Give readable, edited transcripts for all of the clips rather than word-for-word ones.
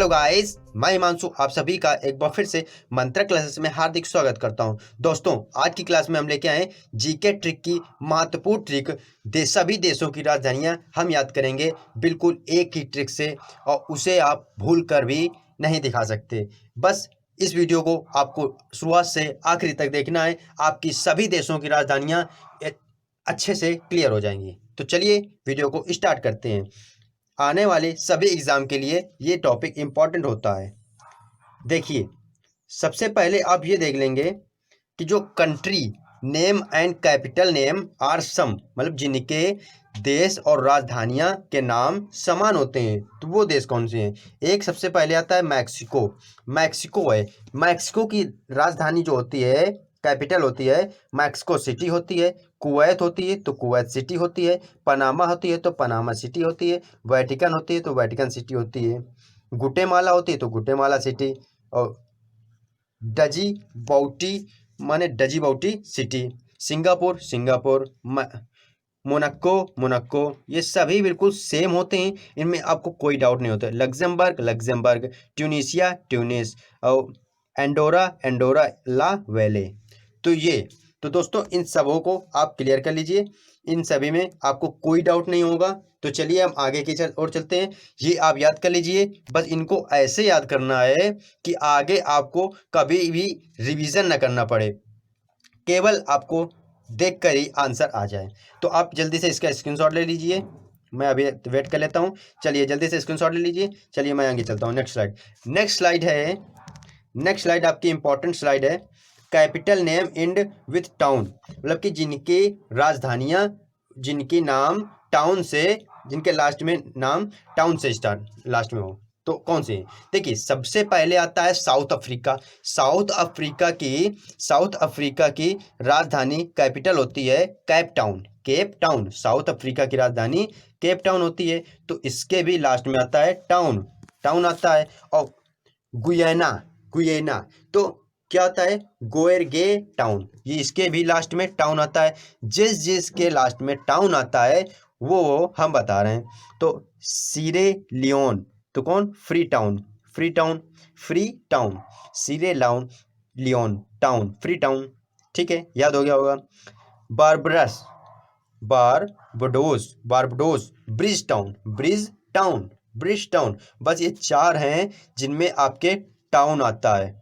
Hello guys, मैं हिमांशु आप सभी का एक बार फिर से मंत्रा क्लासेस में हार्दिक स्वागत करता हूं। दोस्तों, आज की क्लास में हम लेके आए जीके ट्रिक की महत्वपूर्ण ट्रिक। सभी देशों की राजधानियां हम याद करेंगे बिल्कुल एक ही ट्रिक से, और उसे आप भूल कर भी नहीं दिखा सकते। बस इस वीडियो को आपको शुरुआत से आखिरी तक देखना है, आपकी सभी देशों की राजधानियां अच्छे से क्लियर हो जाएंगी। तो चलिए वीडियो को स्टार्ट करते हैं। आने वाले सभी एग्जाम के लिए ये टॉपिक इम्पॉर्टेंट होता है। देखिए, सबसे पहले आप ये देख लेंगे कि जो country name and capital name are some, मतलब जिनके देश और राजधानियां के नाम समान होते हैं, तो वो देश कौन से हैं। एक सबसे पहले आता है मैक्सिको। मैक्सिको है, मैक्सिको की राजधानी जो होती है, कैपिटल होती है, मैक्सिको सिटी होती है। कुवैत होती है तो कुवैत सिटी होती है। पनामा होती है तो पनामा सिटी होती है। वेटिकन होती है तो वेटिकन सिटी होती है। गुटेमाला होती है तो गुटेमाला सिटी। और डजी बाउटी माने Djibouti city. Singapore Singapore, Monaco Monaco, ये सभी बिल्कुल सेम होते हैं, इनमें आपको कोई डाउट नहीं होता है। लग्जमबर्ग लग्जमबर्ग, ट्यूनीशिया ट्यूनिस, और एंडोरा एंडोरा ला वेले। तो दोस्तों, इन सबों को आप क्लियर कर लीजिए, इन सभी में आपको कोई डाउट नहीं होगा। तो चलिए हम आगे की और चलते हैं। ये आप याद कर लीजिए, बस इनको ऐसे याद करना है कि आगे आपको कभी भी रिवीजन न करना पड़े, केवल आपको देख कर ही आंसर आ जाए। तो आप जल्दी से इसका स्क्रीनशॉट ले लीजिए, मैं अभी वेट कर लेता हूँ। चलिए जल्दी से स्क्रीनशॉट ले लीजिए। चलिए मैं आगे चलता हूँ। नेक्स्ट स्लाइड आपकी इंपॉर्टेंट स्लाइड है। Capital name and with town, मतलब कि जिनकी राजधानियाँ, जिनकी नाम टाउन से, जिनके लास्ट में नाम टाउन से स्टार्ट लास्ट में हो, तो कौन से। देखिए, सबसे पहले आता है साउथ अफ्रीका। साउथ अफ्रीका की राजधानी कैपिटल होती है Cape Town. Cape Town, south Africa की राजधानी केप टाउन होती है। तो इसके भी लास्ट में आता है टाउन, टाउन आता है। और गुयाना, गुयेना, तो क्या आता है, गोएरगे टाउन, ये इसके भी लास्ट में टाउन आता है। जिस के लास्ट में टाउन आता है वो हम बता रहे हैं। तो सीरे लियोन, तो कौन, Freetown, Freetown, Freetown, Sierra Leone Leone town, free town. ठीक है, याद हो गया होगा। Barbados, Barbados, Barbados, Bridgetown, Bridgetown, Bridgetown. बस ये चार हैं जिनमें आपके टाउन आता है,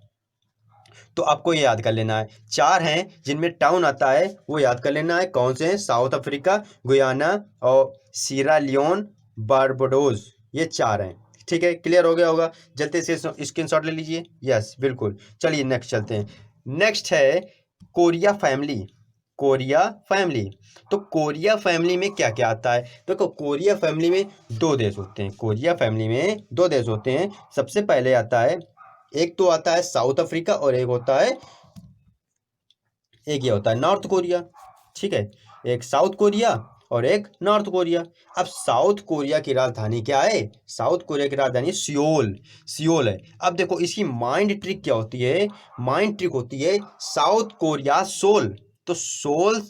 तो आपको ये याद कर लेना है। चार हैं जिनमें टाउन आता है, वो याद कर लेना है। कौन से हैं, साउथ अफ्रीका, गुयाना और सीरा लियोन, बारबडोस, ये चार हैं। ठीक है, क्लियर हो गया होगा। जल्दी से स्क्रीनशॉट ले लीजिए। यस, बिल्कुल। चलिए नेक्स्ट चलते हैं। नेक्स्ट है कोरिया फैमिली। कोरिया फैमिली, तो कोरिया फैमिली में क्या क्या आता है। देखो, कोरिया फैमिली में दो देश होते हैं। कोरिया फैमिली में दो देश होते हैं। सबसे पहले आता है, एक तो आता है साउथ अफ्रीका, और एक ये होता है नॉर्थ कोरिया। ठीक है, एक साउथ कोरिया और एक नॉर्थ कोरिया। अब साउथ कोरिया की राजधानी क्या है, साउथ कोरिया की राजधानी सियोल, सियोल है। अब देखो, इसकी माइंड ट्रिक क्या होती है, माइंड ट्रिक होती है साउथ कोरिया सोल। तो सोल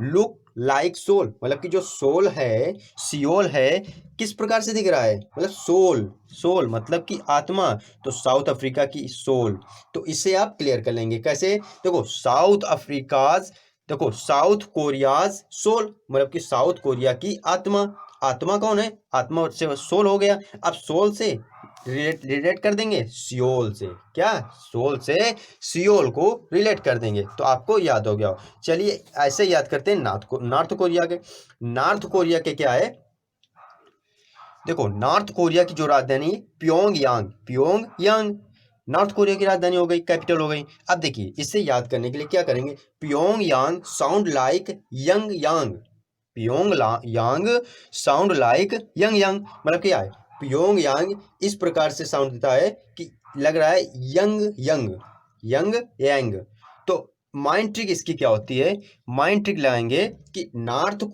लुक लाइक सोल, मतलब कि जो सोल है, सियोल है, किस प्रकार से दिख रहा है, मतलब सोल, सोल मतलब कि आत्मा। तो साउथ अफ्रीका की सोल, तो इसे आप क्लियर कर लेंगे कैसे। देखो, साउथ कोरियाज सोल, मतलब कि साउथ कोरिया की आत्मा। आत्मा कौन है, आत्मा से सोल हो गया। अब सोल से रिलेट कर देंगे सियोल से, क्या, सोल से सियोल को रिलेट कर देंगे, तो आपको याद हो गया। चलिए ऐसे याद करते हैं नॉर्थ कोरिया के। नॉर्थ कोरिया के क्या है, देखो, नॉर्थ कोरिया की जो राजधानी प्योंगयांग, प्योंगयांग नॉर्थ कोरिया की राजधानी हो गई, कैपिटल हो गई। अब देखिए, इसे याद करने के लिए क्या करेंगे, प्योंगयांग साउंड लाइक यंग यांग, प्योंगयांग साउंड लाइक यंग यांग, मतलब क्या है, प्योंगयांग इस प्रकार से साउंड देता है कि लग रहा है यंग यंग, यंग यांग। तो माइंड ट्रिक इसकी क्या होती है, माइंड ट्रिक लगाएंगे कि नॉर्थ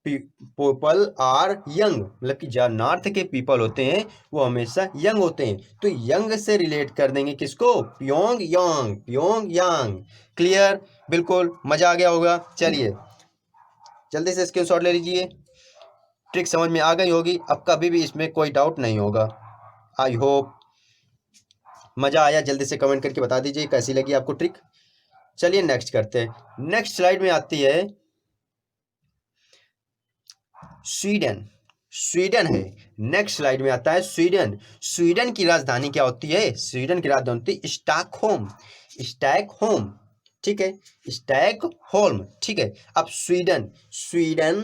पीपल आर यंग, मतलब कि जो नॉर्थ के पीपल होते हैं वो हमेशा यंग होते हैं। तो यंग से रिलेट कर देंगे किसको, प्योंगयांग, प्योंगयांग। क्लियर, बिल्कुल, मजा आ गया होगा। चलिए जल्दी से स्क्रीनशॉट ले लीजिए, ट्रिक समझ में आ गई होगी, अब कभी भी इसमें कोई डाउट नहीं होगा। आई होप मजा आया। जल्दी से कमेंट करके बता दीजिए कैसी लगी आपको ट्रिक। चलिए नेक्स्ट करते हैं। नेक्स्ट स्लाइड में आती है स्वीडन। स्वीडन है, नेक्स्ट स्लाइड में आता है स्वीडन। स्वीडन की राजधानी क्या होती है? स्वीडन की राजधानी होती है स्टॉकहोम। स्टॉकहोम, ठीक है, स्टॉकहोल्म, ठीक है। अब स्वीडन, स्वीडन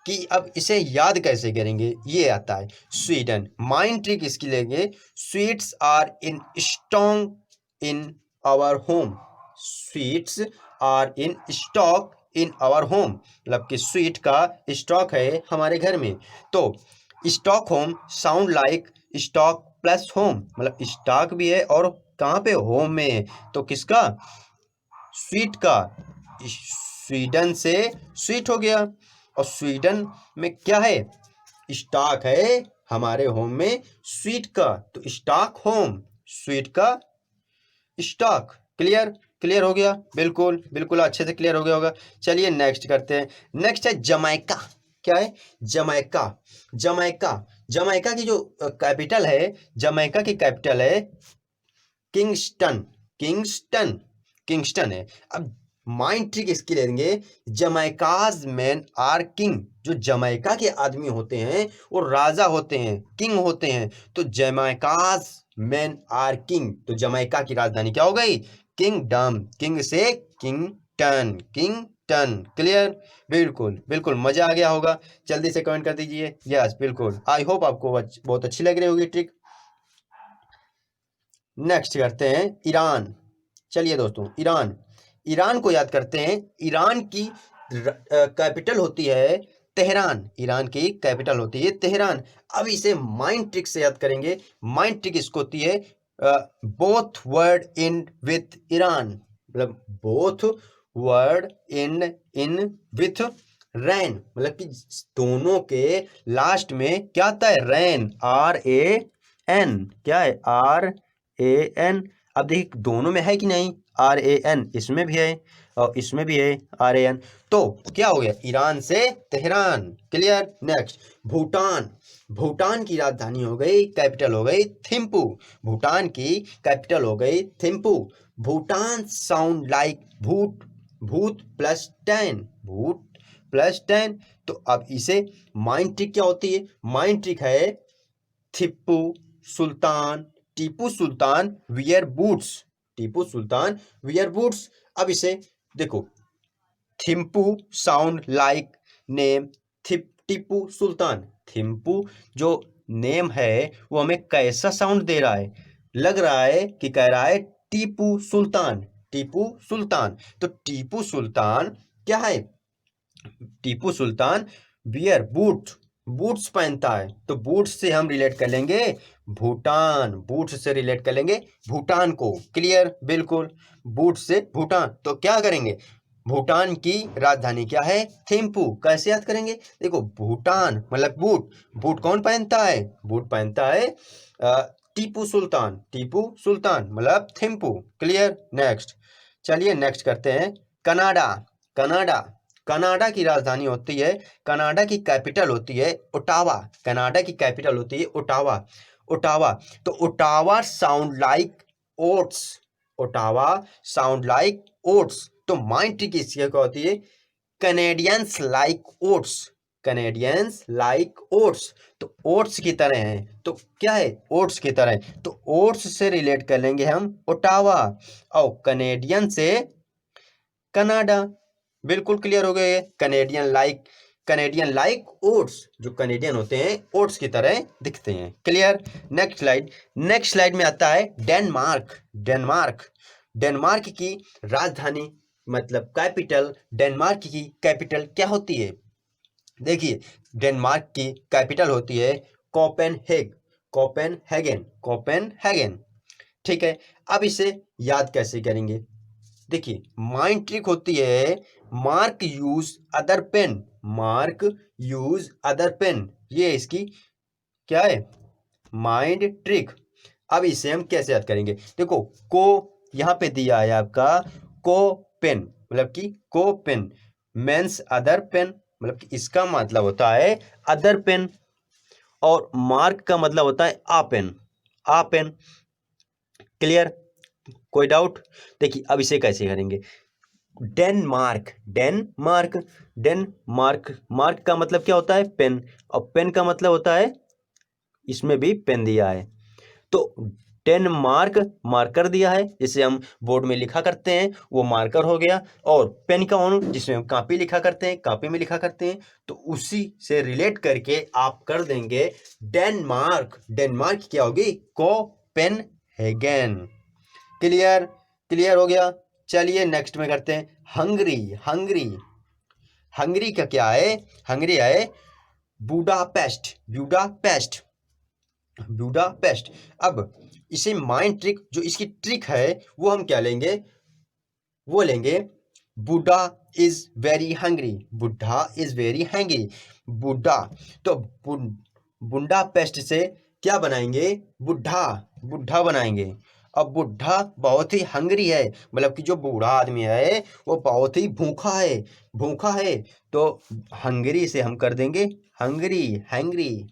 कि अब इसे याद कैसे करेंगे, ये आता है स्वीडन। माइंड ट्रिक इसकी लेंगे, sweets are in stock in our home. Sweets are in stock in our home, मतलब कि स्वीट का स्टॉक है हमारे घर में। तो stock home sound like stock plus home, मतलब स्टॉक भी है और कहाँ पे, होम में है। तो किसका, स्वीट का। स्वीडन से स्वीट हो गया, और स्वीडन में क्या है, स्टॉक है हमारे होम में स्वीट का, तो स्टॉक होम, स्वीट का स्टॉक। क्लियर, क्लियर हो गया, बिल्कुल बिल्कुल अच्छे से क्लियर हो गया होगा। चलिए नेक्स्ट करते हैं। नेक्स्ट है जमैका। क्या है, जमैका। जमैका, जमैका की जो कैपिटल है, जमैका की कैपिटल है किंगस्टन। किंगस्टन, किंगस्टन है। अब माइंड ट्रिक इसकी लेंगे, जमैकाज मैन आर किंग। जो जमैका के आदमी होते हैं वो राजा होते हैं, किंग होते हैं। तो जमैकाज मैन आर किंग, तो जमैका की राजधानी क्या हो गई, किंगडम। किंग से किंगटन, किंगटन। क्लियर, बिल्कुल बिल्कुल मजा आ गया होगा। जल्दी से कमेंट कर दीजिए यस, बिल्कुल। आई होप आपको बहुत अच्छी लग रही होगी ट्रिक। नेक्स्ट करते हैं ईरान। चलिए दोस्तों, ईरान, ईरान को याद करते हैं। ईरान की कैपिटल होती है तेहरान। ईरान की कैपिटल होती है तेहरान। अब इसे माइंड ट्रिक से याद करेंगे। माइंड ट्रिक इसको होती है both word in with Iran, मतलब बोथ वर्ड इन विथ रैन, मतलब कि दोनों के लास्ट में क्या आता है, रैन, RAN। क्या है, RAN। अब देखिए दोनों में है कि नहीं, RAN, इसमें भी है और इसमें भी है RAN। तो क्या हो गया, ईरान से Tehran. Clear. Next Bhutan. Bhutan की राजधानी हो गई, कैपिटल हो गई थिम्पू। भूटान की कैपिटल हो गई थिम्पू। भूटान साउंड लाइक भूत, भूत प्लस टैन, भूत प्लस टैन। तो अब इसे माइंड ट्रिक क्या होती है, माइंड ट्रिक है Tipu Sultan, Tipu Sultan wear boots, Tipu Sultan wear boots. अब इसे देखो, Thimphu sound like name Tipu Sultan. Thimphu जो नेम है वो हमें कैसा साउंड दे रहा है, लग रहा है कि कह रहा है टीपू सुल्तान, टीपू सुल्तान। तो टीपू सुल्तान क्या है, Tipu Sultan beer boot, boots पहनता है। तो बूट्स से हम रिलेट कर लेंगे भूटान, बूट्स से रिलेट कर लेंगे भूटान को। क्लियर, बिल्कुल, बूट्स से भूटान। तो क्या करेंगे, भूटान की राजधानी क्या है, थिम्पू। कैसे याद करेंगे, देखो भूटान मतलब बूट, बूट कौन पहनता है, बूट पहनता है टीपू सुल्तान, टीपू सुल्तान मतलब थिम्पू। क्लियर। नेक्स्ट, चलिए नेक्स्ट करते हैं कनाडा। कनाडा, कनाडा की राजधानी होती है, कनाडा की कैपिटल होती है ओटावा। कनाडा की कैपिटल होती है ओटावा, ओटावा। तो Ottawa sound like oats, Ottawa sound like oats. तो माइंड ट्रिक इसकी क्या होती है, Canadians like oats, Canadians like oats. तो ओट्स की तरह है, तो क्या है, ओट्स की तरह है। तो ओट्स से रिलेट कर लेंगे हम ओटावा, और कैनेडियन से कनाडा। बिल्कुल क्लियर हो गए, Canadian like, Canadian like oats, जो कैनेडियन होते हैं ओट्स की तरह दिखते हैं। Clear. Next slide, next slide में आता है डेनमार्क। डेनमार्क, डेनमार्क की राजधानी मतलब कैपिटल, डेनमार्क की कैपिटल क्या होती है, देखिए डेनमार्क की कैपिटल होती है कोपेनहेग, कोपेनहेगन, कोपेनहेगन। ठीक है। अब इसे याद कैसे करेंगे, देखिए माइंड ट्रिक होती है mark use other pen, mark use other pen. ये इसकी क्या है, माइंड ट्रिक। अब इसे हम कैसे याद करेंगे, देखो को यहाँ पे दिया है आपका को पेन, मतलब कि को पेन मेंस अदर पेन, मतलब कि इसका मतलब होता है अदर पेन। और मार्क का मतलब होता है आ पेन, आ पेन। क्लियर, कोई डाउट? देखिए अब इसे कैसे करेंगे। डेनमार्क, डेनमार्क, डेनमार्क, मार्क का मतलब क्या होता है? पेन, और पेन का मतलब होता है, इसमें भी पेन दिया है तो डेनमार्क मार्कर दिया है, जिसे हम बोर्ड में लिखा करते हैं वो मार्कर हो गया। और पेन का ऑन, जिसमें हम कॉपी लिखा करते हैं, कॉपी में लिखा करते हैं, तो उसी से रिलेट करके आप कर देंगे डेनमार्क। डेनमार्क क्या होगी? कोपेनहेगन। क्लियर, क्लियर हो गया। चलिए नेक्स्ट में करते हैं हंगरी, हंगरी, हंगरी का क्या है? हंगरी है बुडापेस्ट, बुडापेस्ट, बुडापेस्ट। अब इसे माइंड ट्रिक, जो इसकी ट्रिक है वो हम क्या लेंगे? वो लेंगे बुड्ढा इज वेरी हंग्री, बुड्ढा इज वेरी हैंग्री, बुड्ढा। तो बुंडा पेस्ट से क्या बनाएंगे? बुड्ढा, बुड्ढा बनाएंगे। अब बुड्ढा बहुत ही हंग्री है, मतलब कि जो बूढ़ा आदमी है वो बहुत ही भूखा है, भूखा है। तो हंगरी से हम कर देंगे हंगरी, हैंग्री।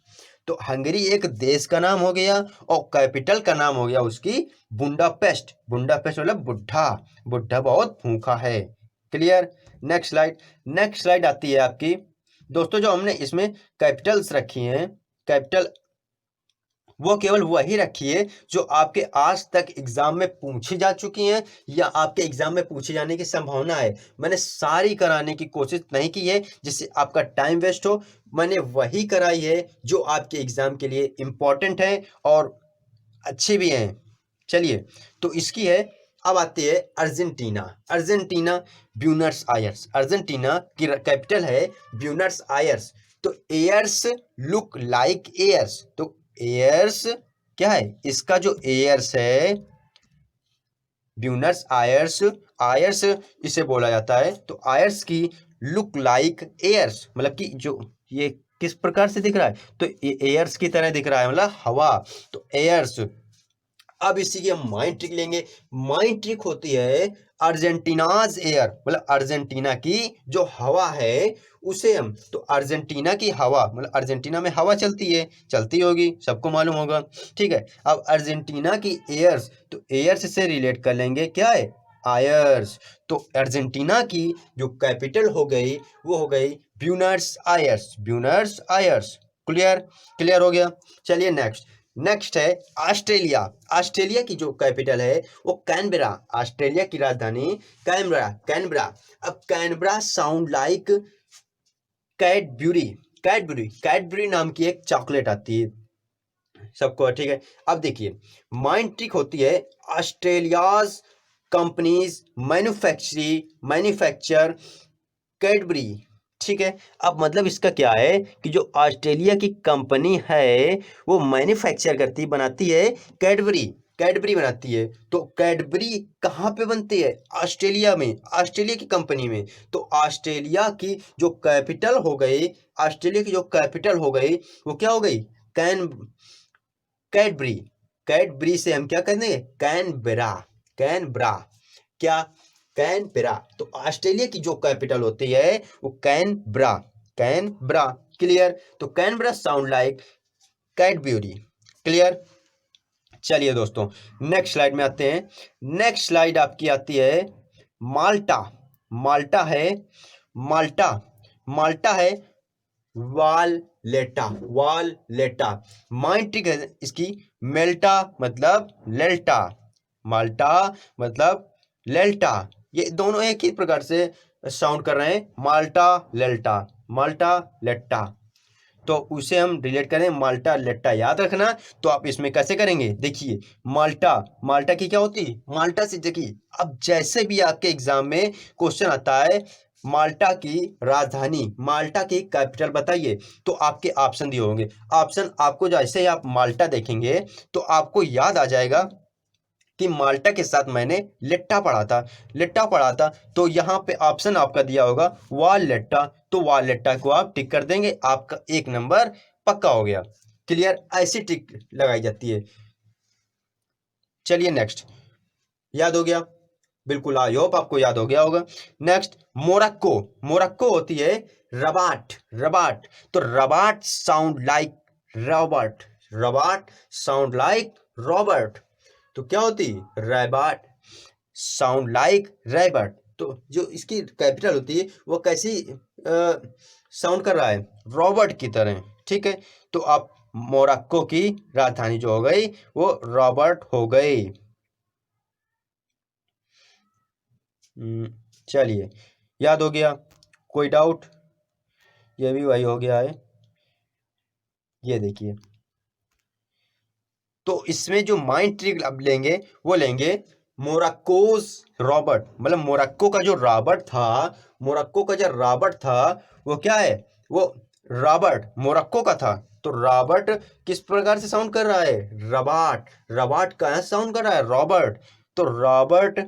तो हंगरी एक देश का नाम हो गया और कैपिटल का नाम हो गया उसकी बुंडापेस्ट। बुंडापेस्ट मतलब बुड्ढा, बुड्ढा बहुत भूखा है। Clear. Next slide, next slide आती है आपकी दोस्तों, जो हमने इसमें कैपिटल्स रखी हैं, कैपिटल वो केवल वही रखिए जो आपके आज तक एग्जाम में पूछी जा चुकी हैं या आपके एग्जाम में पूछे जाने की संभावना है। मैंने सारी कराने की कोशिश नहीं की है जिससे आपका टाइम वेस्ट हो। मैंने वही कराई है जो आपके एग्जाम के लिए इम्पोर्टेंट है और अच्छी भी हैं। चलिए, तो इसकी है, अब आती है Argentina, Argentina, Buenos Aires. Argentina की कैपिटल है ब्यूनस आयर्स। तो एयर्स लुक लाइक एयर्स, तो एयर्स क्या है? इसका जो एयर्स है ब्यूनस आयर्स, आयर्स इसे बोला जाता है। तो आयर्स की लुक लाइक एयर्स, मतलब कि जो ये किस प्रकार से दिख रहा है? तो ये एयर्स की तरह दिख रहा है, मतलब हवा। तो एयर्स। अब इसी की हम माइंड ट्रिक लेंगे। माइंड ट्रिक होती है अर्जेंटीनाज एयर, मतलब अर्जेंटीना की जो हवा है उसे हम, तो अर्जेंटीना की हवा, मतलब अर्जेंटीना में हवा चलती है, चलती होगी, सबको मालूम होगा। ठीक है, अब अर्जेंटीना की एयर्स, तो एयर्स से रिलेट कर लेंगे क्या है? आयर्स। तो अर्जेंटीना की जो कैपिटल हो गई वो हो गई Buenos Aires, Buenos Aires. Clear, clear हो गया। चलिए नेक्स्ट, नेक्स्ट है ऑस्ट्रेलिया। ऑस्ट्रेलिया की जो कैपिटल है वो कैनबरा, ऑस्ट्रेलिया की राजधानी कैनबरा, कैनबरा। अब Canberra sound like Cadbury, Cadbury, Cadbury नाम की एक चॉकलेट आती है सबको। ठीक है, अब देखिए माइंड ट्रिक होती है ऑस्ट्रेलियाज कंपनीज मैन्युफैक्चर कैडबरी। ठीक है, अब मतलब इसका क्या है कि जो ऑस्ट्रेलिया की कंपनी है वो मैन्युफैक्चर करती, बनाती है कैडबरी, कैडबरी बनाती है। तो कैडबरी कहाँ पे बनती है? ऑस्ट्रेलिया में, ऑस्ट्रेलिया की कंपनी में। तो ऑस्ट्रेलिया की जो कैपिटल हो गई, ऑस्ट्रेलिया की जो कैपिटल हो गई वो क्या हो गई? Can, Cadbury. कैडबरी से हम क्या करेंगे? कैनबरा, कैनबरा, क्या? कैनबरा। तो ऑस्ट्रेलिया की जो कैपिटल होती है वो कैनबरा, कैनबरा। क्लियर। तो Canberra sound like Cadbury. Clear. चलिए दोस्तों नेक्स्ट स्लाइड में आते हैं। नेक्स्ट स्लाइड आपकी आती है माल्टा, माल्टा है, माल्टा, माल्टा है वाललेटा, वाललेटा। माइंड ट्रिक है इसकी मेल्टा मतलब लेल्टा, माल्टा मतलब लेल्टा। ये दोनों एक ही प्रकार से साउंड कर रहे हैं, माल्टा लेल्टा, माल्टा लेट्टा। तो उसे हम रिलेट करें माल्टा लेट्टा, याद रखना। तो आप इसमें कैसे करेंगे? देखिए माल्टा, माल्टा की क्या होती है? माल्टा से देखिए, अब जैसे भी आपके एग्जाम में क्वेश्चन आता है माल्टा की राजधानी, माल्टा की कैपिटल बताइए, तो आपके ऑप्शन दिए होंगे। ऑप्शन आपको जैसे ही आप माल्टा देखेंगे तो आपको याद आ जाएगा कि माल्टा के साथ मैंने लेट्टा पढ़ा था, लेट्टा पढ़ा था। तो यहाँ पे ऑप्शन आपका दिया होगा वाललेट्टा, तो वाललेट्टा को आप टिक कर देंगे, आपका एक नंबर पक्का हो गया। क्लियर, ऐसी टिक लगाई जाती है। चलिए नेक्स्ट, याद हो गया? बिल्कुल, आई होप आपको याद हो गया होगा। नेक्स्ट मोरक्को, मोरक्को होती है रबाट, रबाट। तो Rabat sound like Robert, Robert sound like Robert, तो क्या होती रैबर्ट साउंड लाइक रैबर्ट। तो जो इसकी कैपिटल होती है वो कैसी साउंड कर रहा है, रॉबर्ट की तरह, ठीक है। तो अब मोरक्को की राजधानी जो हो गई वो रॉबर्ट हो गई। चलिए, याद हो गया, कोई डाउट? ये भी वही हो गया है, ये देखिए। तो इसमें जो माइंड ट्रिक अब लेंगे वो लेंगे मोरक्कोस रॉबर्ट, मतलब मोरक्को का जो रॉबर्ट था, मोरक्को का जो रॉबर्ट था वो क्या है, वो रॉबर्ट मोरक्को का था। तो रॉबर्ट किस प्रकार से साउंड कर रहा है, रबाट, रबाट कहाँ साउंड कर रहा है, रॉबर्ट। तो रॉबर्ट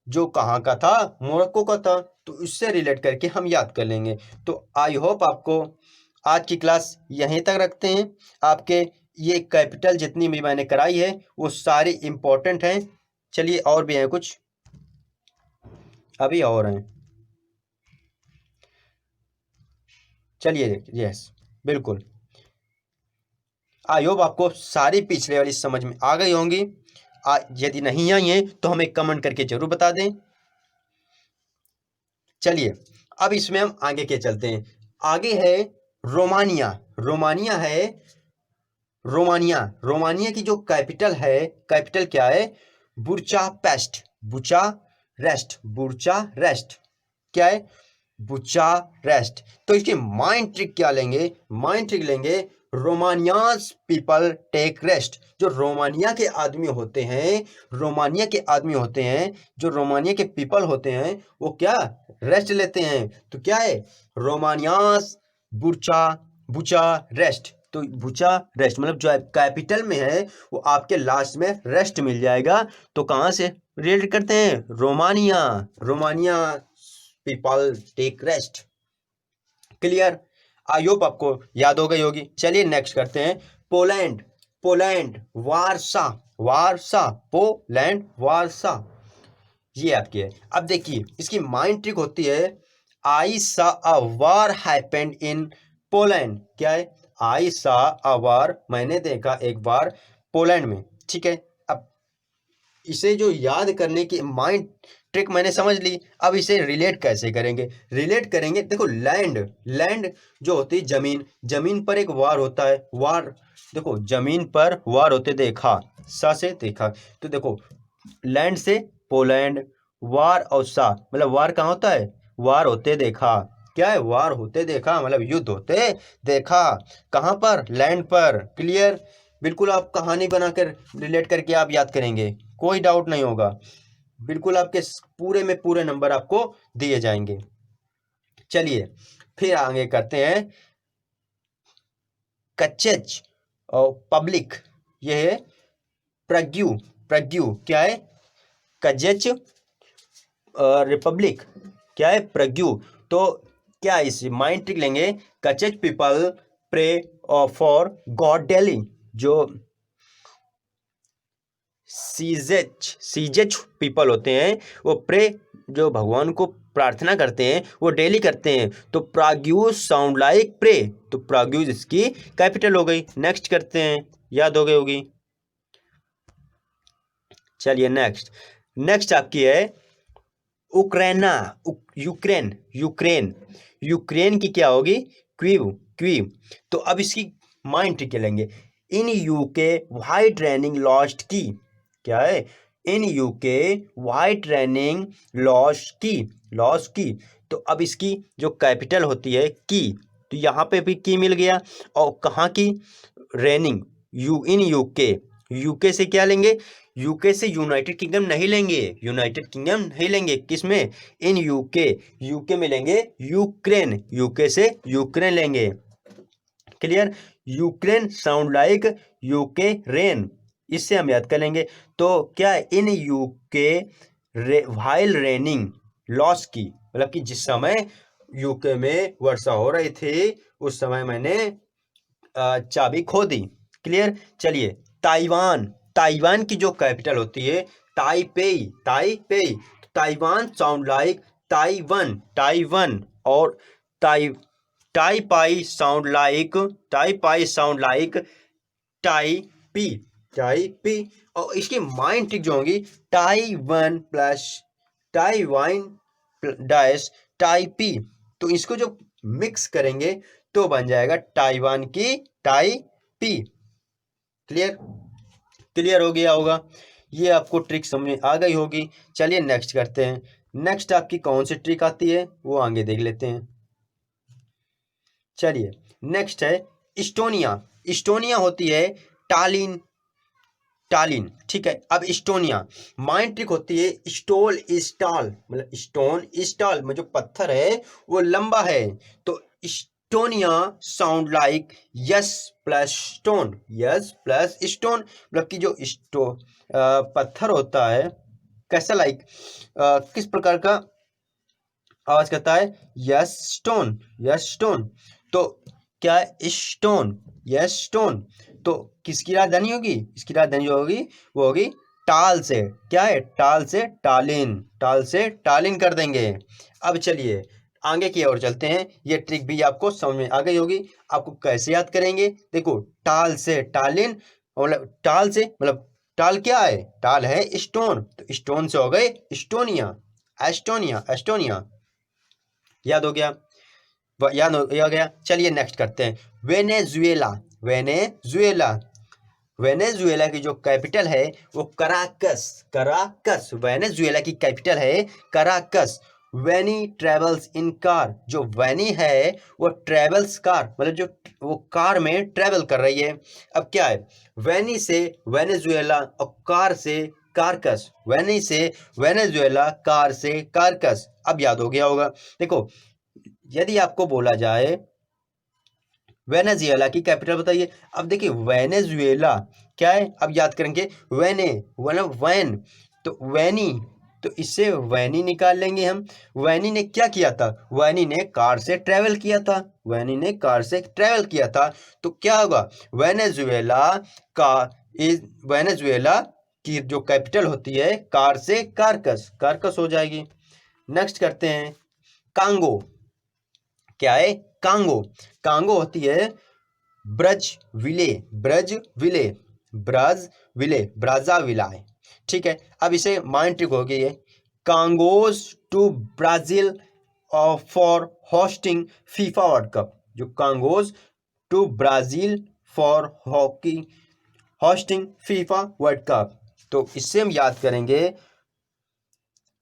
जो कहाँ का था, मोरक्को का था। तो इससे रिलेट करके हम याद कर लेंगे। तो आई होप आपको आज की क्लास यहीं तक रखते हैं। आपके ये कैपिटल जितनी भी मैंने कराई है वो सारी इम्पोर्टेंट हैं। चलिए, और भी हैं कुछ, अभी और हैं, चलिए। यस, बिल्कुल। आई होप आपको सारी पिछले वाली समझ में आ गई होंगी। यदि नहीं आई है तो हमें कमेंट करके जरूर बता दें। चलिए, अब इसमें हम आगे के चलते हैं। आगे है रोमानिया। रोमानिया है, रोमानिया, रोमानिया की जो कैपिटल है, कैपिटल क्या है, बुचापेस्ट, बुचारेस्ट, बुचारेस्ट, क्या है, बुचारेस्ट। तो इसके माइंड ट्रिक क्या लेंगे, माइंड ट्रिक लेंगे रोमानियाज पीपल टेक रेस्ट। जो रोमानिया के आदमी होते हैं, रोमानिया के आदमी होते हैं, जो रोमानिया के पीपल होते हैं वो क्या रेस्ट लेते हैं। तो क्या है, रोमानियाज बुचा, बुचा रेस्ट। तो बुचा रेस्ट मतलब जो कैपिटल में है वो आपके लास्ट में रेस्ट मिल जाएगा। तो कहाँ से रिलेट करते हैं, Romania, Romania people take rest. Clear, I hope आपको याद हो गई होगी। चलिए नेक्स्ट करते हैं, Poland, Poland Warsaw, Warsaw, Poland Warsaw, ये आपकी है। अब देखिए इसकी माइंड ट्रिक होती है, आई सा अ वार हैपेंड इन पोलैंड, क्या है, आई सा अ वार, मैंने देखा एक बार पोलैंड में, ठीक है। अब इसे जो याद करने की माइंड ट्रिक मैंने समझ ली, अब इसे रिलेट कैसे करेंगे, रिलेट करेंगे, देखो लैंड, लैंड जो होती है जमीन, जमीन पर एक वार होता है, वार, देखो जमीन पर वार होते देखा, सा से देखा, तो देखो लैंड से पोलैंड, वार और सा मतलब वार कहाँ होता है, वार होते देखा, क्या है, वार होते देखा मतलब युद्ध होते देखा, कहाँ पर, लैंड पर। क्लियर, बिल्कुल आप कहानी बनाकर रिलेट करके आप याद करेंगे, कोई डाउट नहीं होगा, बिल्कुल आपके पूरे में पूरे नंबर आपको दिए जाएंगे। चलिए फिर आगे करते हैं, कचेच और पब्लिक, ये है प्रज्ञू, प्रज्ञू क्या है, कजेच रिपब्लिक, क्या है, प्रज्ञू। तो क्या इस माइंड ट्रिक लेंगे, Czech people pray for God daily, जो सीजेच पीपल होते हैं वो प्रे, जो भगवान को प्रार्थना करते हैं वो डेली करते हैं। तो प्राग्यूज साउंड लाइक प्रे, तो प्राग्यूज इसकी कैपिटल हो गई। नेक्स्ट करते हैं, याद हो गई होगी। चलिए नेक्स्ट, नेक्स्ट आपकी है उक्रेना, यूक्रेन, यूक्रेन, यूक्रेन की क्या होगी, क्वीव, क्वीव। तो अब इसकी माइंड ट्रिक लेंगे, in UK white raining lost की, क्या है, in UK white raining lost की, लॉस्ट की। तो अब इसकी जो कैपिटल होती है की, तो यहाँ पे भी की मिल गया, और कहाँ की, raining, you in UK, UK से क्या लेंगे, यूके से यूनाइटेड किंगडम नहीं लेंगे, यूनाइटेड किंगडम नहीं लेंगे, किसमें, इन यूके, यूके में लेंगे यूक्रेन, यूके से यूक्रेन लेंगे। Clear, Ukraine sound like UK rain, इससे हम याद कर लेंगे। तो क्या है, in UK while raining loss की, मतलब कि जिस समय यूके में वर्षा हो रही थी उस समय मैंने चाबी खो दी। क्लियर, चलिए ताइवान, ताइवान की जो कैपिटल होती है Taipei, Taipei, Taiwan sound like Taiwan, Taiwan, और tie type I sound like, type I sound like tie P, tie P. और इसकी माइंड ट्रिक जो होगी tie one plus tie wine dash tie P. तो इसको जो मिक्स करेंगे तो बन जाएगा ताइवान की टाई पी। क्लियर, क्लियर हो गया होगा। ये आपको ट्रिक समझ में आ गई होगी। चलिए नेक्स्ट करते हैं। नेक्स्ट आपकी कौन सी ट्रिक आती है वो आगे देख लेते हैं। चलिए नेक्स्ट है इस्टोनिया। इस्टोनिया होती है टालिन, टालिन, ठीक है। अब इस्टोनिया माइंड ट्रिक होती है स्टोल स्टॉल, मतलब स्टोन स्टॉल में जो पत्थर है वो लंबा है, तो Estonia sound like yes plus stone, yes plus stone. मतलब कि जो पत्थर होता है कैसा लाइक किस प्रकार का आवाज करता है, यस स्टोन, यस स्टोन। तो क्या है स्टोन, यस स्टोन। तो किसकी राजधानी होगी, इसकी राजधानी जो होगी वो होगी टाल से, क्या है टाल से टालिन, टाल से टालिन कर देंगे। अब चलिए आगे की ओर चलते हैं। ये ट्रिक भी आपको समझ में आ गई होगी। आपको कैसे याद करेंगे, देखो टाल से टालिन, मतलब टाल से मतलब टाल क्या है, टाल है स्टोन, तो स्टोन से हो गए स्टोनिया, एस्टोनिया, एस्टोनिया। याद हो गया, याद हो गया। चलिए नेक्स्ट करते हैं। वेनेजुएला, वेनेजुएला, वेनेजुएला की जो कैपिटल है वो कराकस, कराकस। वेनेजुएला की कैपिटल है Caracas. Waini travels in car, जो वैनी है वो ट्रेवल्स कार, मतलब जो वो कार में ट्रेवल कर रही है। अब क्या है, वैनी से वेनेजुएला और कार से कारकस, वैनी से वेनेजुएला, कार से कारकस। अब याद हो गया होगा। देखो यदि आपको बोला जाए वेनेजुएला की कैपिटल बताइए, अब देखिए वेनेजुएला क्या है, अब याद करेंगे वेने, वैन, तो वैनी, तो इससे वैनी निकाल लेंगे हम। वैनी ने क्या किया था, वैनी ने कार से ट्रेवल किया था, वैनी ने कार से ट्रेवल किया था। तो क्या होगा, वेनेजुएला का इज, वेनेजुएला की जो कैपिटल होती है कार से कारकस, कारकस हो जाएगी। नेक्स्ट करते हैं कांगो। क्या है कांगो, कांगो होती है ब्रज विले, ब्रज विले, ब्रज विले, ब्राजा विलाय, ठीक है। अब इसे माइंड ट्रिक हो गई है, Congos to Brazil for hosting FIFA World Cup, जो Congos to Brazil for hockey hosting FIFA World Cup. तो इससे हम याद करेंगे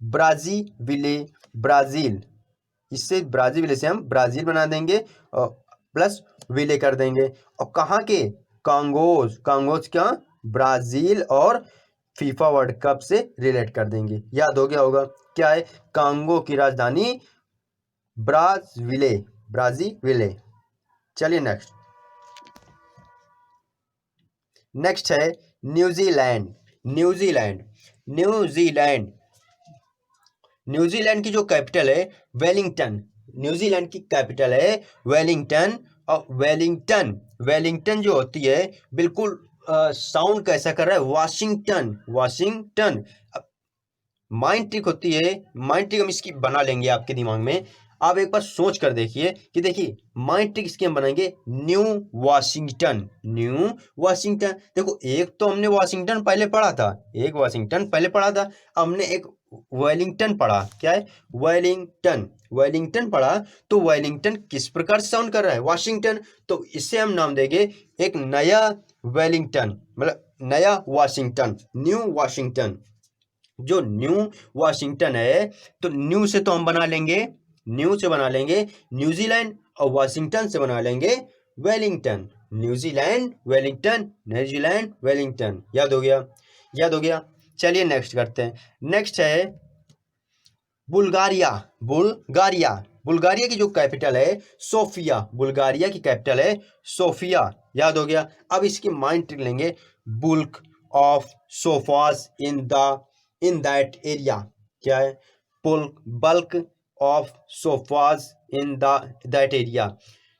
ब्राजीविले, ब्राजील, इससे ब्राजील से हम ब्राजील बना देंगे और प्लस विले कर देंगे। और कहाँ के, कांगोज, कांगोज क्या, ब्राजील और फीफा वर्ल्ड कप से रिलेट कर देंगे। याद हो गया होगा। क्या है, कांगो की राजधानी ब्राजीले, ब्राजीविले। चलिए नेक्स्ट, नेक्स्ट है न्यूजीलैंड, न्यूजीलैंड, न्यूजीलैंड, न्यूजीलैंड की जो कैपिटल है वेलिंगटन, न्यूजीलैंड की कैपिटल है वेलिंगटन। और वेलिंगटन, वेलिंगटन जो होती है बिल्कुल साउंड कैसा कर रहा है, वाशिंगटन, वाशिंगटन। माइंड ट्रिक होती है, माइंड ट्रिक हम इसकी बना लेंगे आपके दिमाग में। आप एक बार सोच कर देखिए कि देखिए माइंड ट्रिक इसकी हम बनाएंगे न्यू वाशिंगटन, न्यू वाशिंगटन। देखो एक तो हमने वाशिंगटन पहले पढ़ा था, एक वाशिंगटन पहले पढ़ा था, हमने एक वेलिंगटन पढ़ा। क्या है, वेलिंगटन, वेलिंगटन पढ़ा। तो वेलिंगटन किस प्रकार से साउंड कर रहा है, वाशिंगटन। तो इससे हम नाम देंगे एक नया वेलिंगटन, मतलब नया वाशिंगटन, न्यू वाशिंगटन। जो न्यू वाशिंगटन है, तो न्यू से तो हम बना लेंगे, न्यू से बना लेंगे न्यूजीलैंड, और वाशिंगटन से बना लेंगे Wellington. New Zealand Wellington, New Zealand Wellington. याद हो गया, याद हो गया। चलिए नेक्स्ट करते हैं। नेक्स्ट है बुल्गारिया, बुल्गारिया, बुल्गारिया की जो कैपिटल है सोफिया, बुल्गारिया की कैपिटल है सोफिया। याद हो गया। अब इसकी माइंड ट्रिक लेंगे, bulk of sofas in that area. क्या है, bulk of sofas in that area.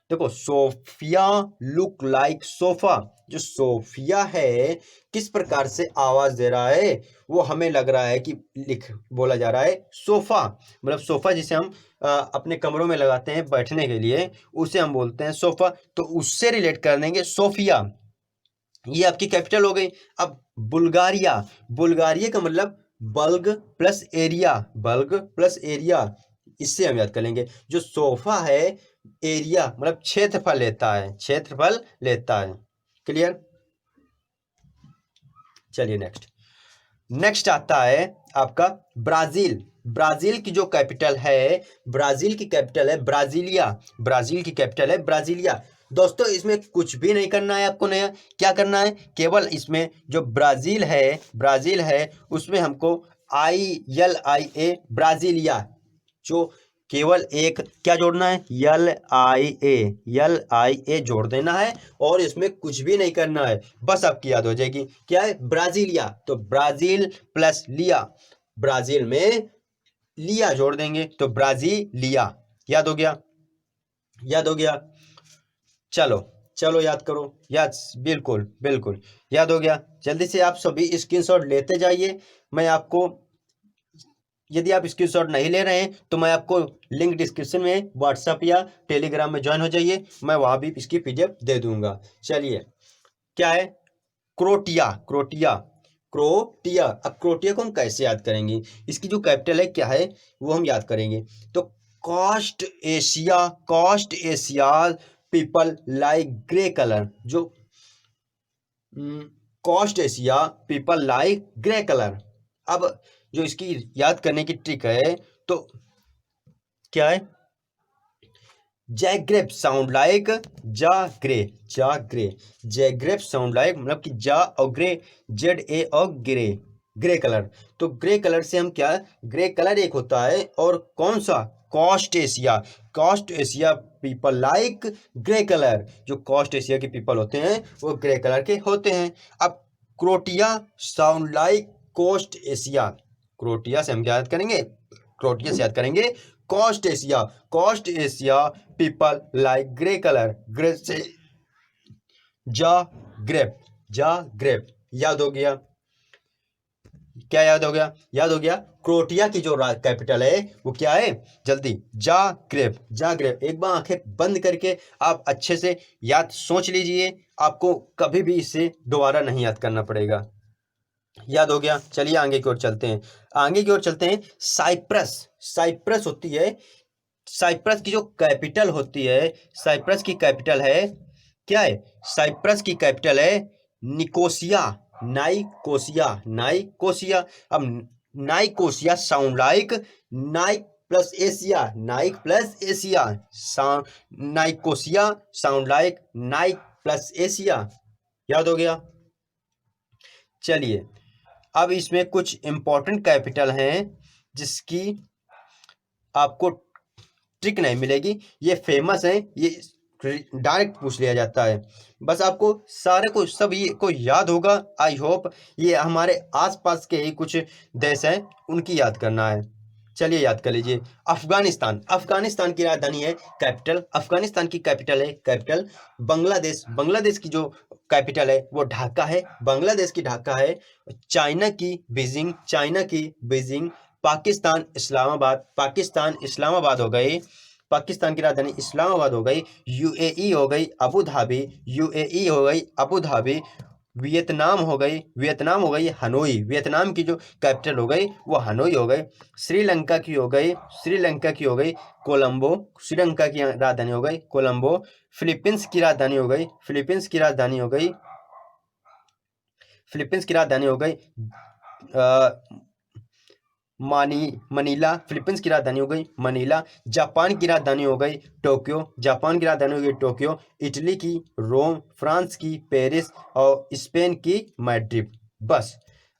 देखो, सोफिया लुक लाइक सोफा। जो सोफिया है किस प्रकार से आवाज दे रहा है, वो हमें लग रहा है कि लिख बोला जा रहा है सोफा। मतलब सोफा जिसे हम अपने कमरों में लगाते हैं बैठने के लिए, उसे हम बोलते हैं सोफा। तो उससे रिलेट कर देंगे सोफिया। ये आपकी कैपिटल हो गई। अब बुल्गारिया, बुल्गारिया का मतलब bulge plus area, bulge plus area, इससे हम याद कर लेंगे। जो सोफा है एरिया मतलब क्षेत्रफल लेता है, क्षेत्रफल लेता है। क्लियर। चलिए नेक्स्ट, नेक्स्ट आता है आपका ब्राजील। ब्राजील की जो कैपिटल है, ब्राजील की कैपिटल है ब्राजीलिया। ब्राजील की कैपिटल है ब्राजीलिया। दोस्तों इसमें कुछ भी नहीं करना है आपको, नया क्या करना है, केवल इसमें जो ब्राजील है, ब्राजील है उसमें हमको ILIA ब्राजीलिया, जो केवल एक क्या जोड़ना है, LIA जोड़ देना है और इसमें कुछ भी नहीं करना है। बस आपकी याद हो जाएगी क्या है, ब्राजीलिया। तो ब्राजील प्लस लिया, ब्राजील में लिया जोड़ देंगे तो ब्राजीलिया। याद हो गया, याद हो गया। चलो चलो याद करो, याद, बिल्कुल बिल्कुल याद हो गया। जल्दी से आप सभी स्क्रीनशॉट लेते जाइए। मैं आपको, यदि आप स्क्रीनशॉट नहीं ले रहे हैं तो मैं आपको लिंक डिस्क्रिप्शन में व्हाट्सएप या टेलीग्राम में ज्वाइन हो जाइए, मैं वहां भी इसकी PDF दे दूंगा। चलिए, क्या है, क्रोटिया, क्रोटिया, क्रोटिया। अब क्रोटिया को हम कैसे याद करेंगे, इसकी जो कैपिटल है क्या है वो हम याद करेंगे। तो cost Asia, cost Asia people like grey colour. जो cost Asia people like grey colour. अब जो इसकी याद करने की ट्रिक है तो क्या है, जैग्रेप साउंड लाइक जा ग्रे, जा ग्रे। जैग्रेप साउंड लाइक मतलब कि जा और ग्रे, ZA और ग्रे, ग्रे कलर। तो ग्रे कलर से हम क्या, ग्रे कलर एक होता है और कौन सा, coast Asia, cost Asia people like grey colour. जो कॉस्ट एशिया के पीपल होते हैं वो ग्रे कलर के होते हैं। अब Croatia sound like coast Asia, Croatia से हम क्या याद करेंगे, क्रोटिया से याद करेंगे coast Asia, cost Asia people like grey colour, grey से जा ग्रेप, जा ग्रेप। याद हो गया, क्या याद हो गया, याद हो गया। क्रोटिया की जो कैपिटल है वो क्या है, जल्दी, जा ग्रेप, जा ग्रेप। एक बार आंखें बंद करके आप अच्छे से याद सोच लीजिए, आपको कभी भी इसे दोबारा नहीं याद करना पड़ेगा। याद हो गया। चलिए आगे की ओर चलते हैं, आगे की ओर चलते हैं। साइप्रस, साइप्रस होती है, साइप्रस की जो कैपिटल होती है, साइप्रस की कैपिटल है क्या है, साइप्रस की कैपिटल है निकोसिया, नाइकोसिया, नाइकोसिया। अब Nicosia sound like Nike plus Asia, Nike plus Asia, Nicosia sound like Nike plus Asia. याद हो गया। चलिए, अब इसमें कुछ इंपॉर्टेंट कैपिटल हैं जिसकी आपको ट्रिक नहीं मिलेगी, ये फेमस है, ये डायरेक्ट पूछ लिया जाता है। बस आपको सारे को सब ये को याद होगा, आई होप। ये हमारे आसपास के ही कुछ देश हैं उनकी याद करना है। चलिए याद कर लीजिए। अफगानिस्तान, अफगानिस्तान की राजधानी है कैपिटल, अफगानिस्तान की कैपिटल है कैपिटल। बांग्लादेश, बांग्लादेश की जो कैपिटल है वो ढाका है, बांग्लादेश की ढाका है। चाइना की बीजिंग, चाइना की बीजिंग। पाकिस्तान इस्लामाबाद, पाकिस्तान इस्लामाबाद हो गई, पाकिस्तान की राजधानी इस्लामाबाद हो गई। UAE हो गई अबू धाबी, UAE हो गई अबू धाबी। वियतनाम हो गई, वियतनाम हो गई हनोई, वियतनाम की जो कैपिटल हो गई वो हनोई हो गई। श्रीलंका की हो गई, श्रीलंका की हो गई कोलंबो, श्रीलंका की राजधानी हो गई कोलंबो। फिलीपींस की राजधानी हो गई, फिलीपींस की राजधानी हो गई, फिलीपींस की राजधानी हो गई मनीला, फिलीपींस की राजधानी हो गई मनीला। जापान की राजधानी हो गई टोक्यो, जापान की राजधानी हो गई टोक्यो। इटली की रोम, फ्रांस की पेरिस और स्पेन की मैड्रिड। बस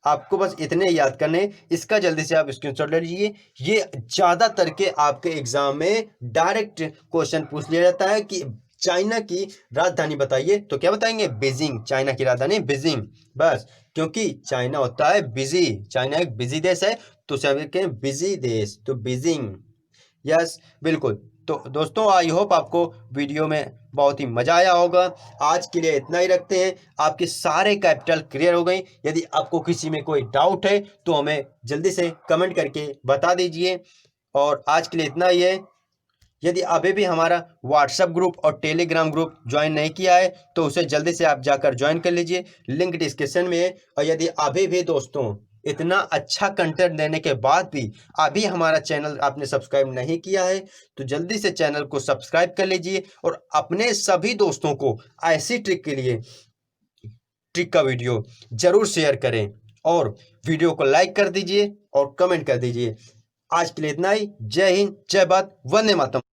आपको बस इतने याद करने, इसका जल्दी से आप स्क्रीनशॉट ले लीजिए। ये ज़्यादातर के आपके एग्जाम में डायरेक्ट क्वेश्चन पूछ लिया जाता है कि चाइना की राजधानी बताइए, तो क्या बताएंगे, बीजिंग, चाइना की राजधानी बीजिंग। बस, क्योंकि चाइना होता है बिजी, चाइना एक बिजी देश है तो उसे हम कहते हैं बिजी देश, तो बीजिंग। यस, बिल्कुल। तो दोस्तों, आई होप आपको वीडियो में बहुत ही मज़ा आया होगा। आज के लिए इतना ही रखते हैं। आपके सारे कैपिटल क्लियर हो गई। यदि आपको किसी में कोई डाउट है तो हमें जल्दी से कमेंट करके बता दीजिए। और आज के लिए इतना ही है। यदि अभी भी हमारा व्हाट्सएप ग्रुप और टेलीग्राम ग्रुप ज्वाइन नहीं किया है तो उसे जल्दी से आप जाकर ज्वाइन कर लीजिए, लिंक डिस्क्रिप्शन में है। और यदि अभी भी दोस्तों इतना अच्छा कंटेंट देने के बाद भी अभी हमारा चैनल आपने सब्सक्राइब नहीं किया है तो जल्दी से चैनल को सब्सक्राइब कर लीजिए और अपने सभी दोस्तों को ऐसी ट्रिक के लिए ट्रिक का वीडियो जरूर शेयर करें और वीडियो को लाइक कर दीजिए और कमेंट कर दीजिए। आज के लिए इतना ही। जय हिंद, जय भारत, वंदे मातरम।